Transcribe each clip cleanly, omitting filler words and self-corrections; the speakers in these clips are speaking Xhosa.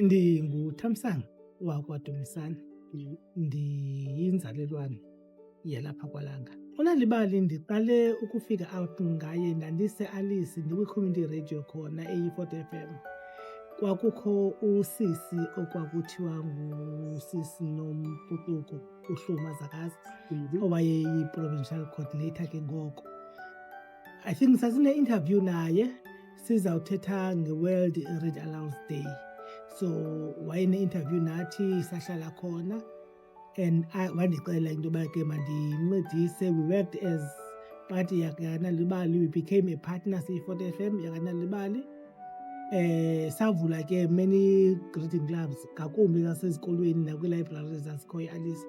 Ndinguthamsanqa wakwaDumisane, ndiyinzalelwane yalapha kwaLanga. uNalibali ndiqale ukufika out ngaye ndandise-Alice ndikwi-community radio khona eyi-Fort FM. Kwakukho usisi okwakuthiwa ngusisi Nomputuko uHluma Zakaza, owayeyi-provincial coordinator ke ngoko. I think sasine-interview naye sizawuthetha nge-World Read Aloud Day. So wayene-interview nathi sahlala khona and wandixelela into yoba ke mandincedise. We worked as party yakaNalibali. We became a partner siyi-Fort FM yakaNalibali. Savula ke many greeting clubs ngakumbi zasezikolweni nakwi-library zasikhoyo Alice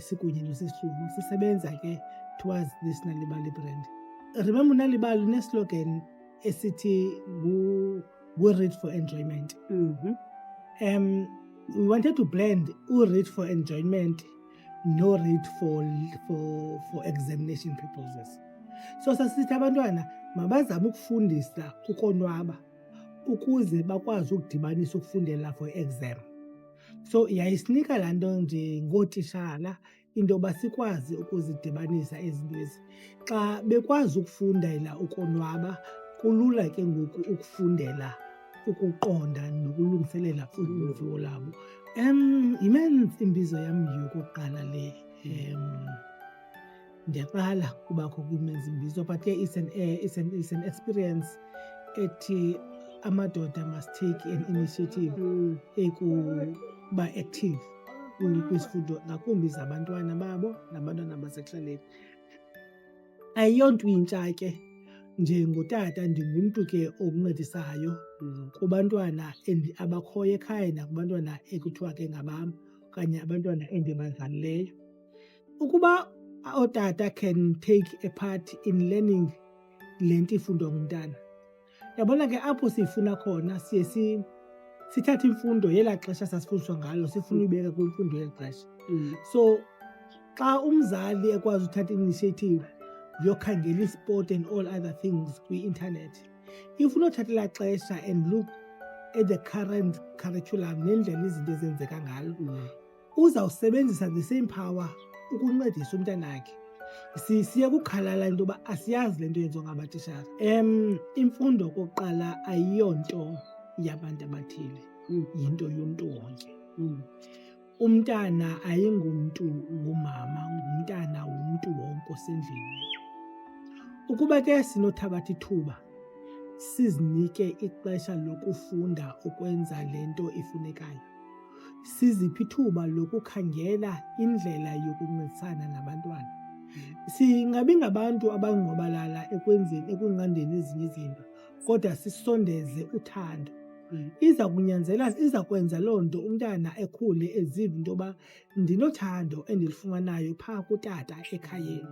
sikunye nosisihlubu sisebenza ke towards this Nalibali brand. Remember Nalibali une-slogan esithi we read for enjoyment. We wanted to blend read for enjoyment no read for examination purposes. So sasithi abantwana mabazame ukufundisa ukonwaba ukuze bakwazi ukudibanisa ukufundela for exam. So yayisinika laa nto nje ngootishala into yoba sikwazi ukuzidibanisa ezinto ezi. Xa bekwazi ukufundela ukonwaba kulula ke ngoku ukufundela ukuqonda nokulungiselela uviwo labo. Immense imbizo yam yokuqala le. Ndiyaqala kubakho kwi-men's imbizo, but ke it's an experience ethi amadoda must take an initiative ekuba active kwisifundo ngakumbi zabantwana babo nabantwana basekuhlaleni. Ayiyonto intsha ke njengotata ndingumntu ke oncedisayo kubantwana abakhoyo ekhaya nakubantwana ekuthiwa ke ngabam okanye abantwana endibazalileyo. Ukuba ootata can take a part in learning le nto ifundwa ngumntana, yabona ke apho siyifuna khona siye sithathe imfundo yelaa xesha sasifundiswa ngalo sifuna uyibeka kwimfundo yeli xesha. So xa umzali ekwazi uthatha initiative yokhangela isport and all other things kwi-internet, ifuna uthatha elaa xesha and look at the current curriculum nendlela izinto ezenzeka ngalo, uzawusebenzisa the same power ukuncedisa umntanakhe. Siye kukhalala into yoba asiyazi le nto yenziwa ngamatishara. Imfundo kokuqala ayiyonto yabantu abathile, yinto yomntu wonke. Umntana ayingumntu ngumama, ngumntana womntu wonke osendlini. Ukuba ke sinothabatha ithuba sizinike ixesha lokufunda ukwenza le nto ifunekayo, siziphi ithuba lokukhangela indlela yokuncedisana nabantwana, singabi ngabantu abangqwabalala ekunqandeni ezinye izinto, kodwa sisondeze uthando. Iza kwenza loo nto umntana ekhule eziva into yoba ndinothando endilifumanayo phaa kutata ekhayeni,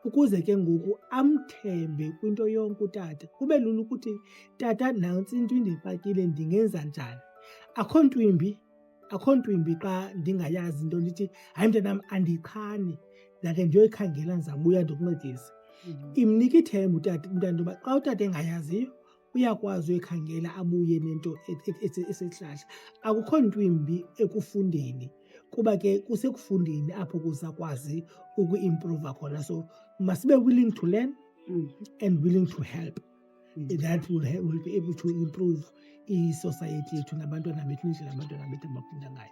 ukuze ke ngoku amthembe kwinto yonke utata. Kube lula ukuthi tata nantsi into indixakile ndingenza njani. Akho ntwimbi xa ndingayazi into, ndithi hayi mntanam andiyichani ndake ndiyoyikhangela ndizabuya ndikuncedisa. Imnika ithemba utata umntana into yoba xa utata engayaziyo uyakwazi uyikhangela abuye nento esihlahla. Akukho ntwimbi ekufundeni kuba ke kusekufundeni apho kuzakwazi uku-improva khona. So must be willing to learn and willing to help. That will be able to improve i-society yethu nabantwana bethu, indlela abantwana bethu abafunda ngayo.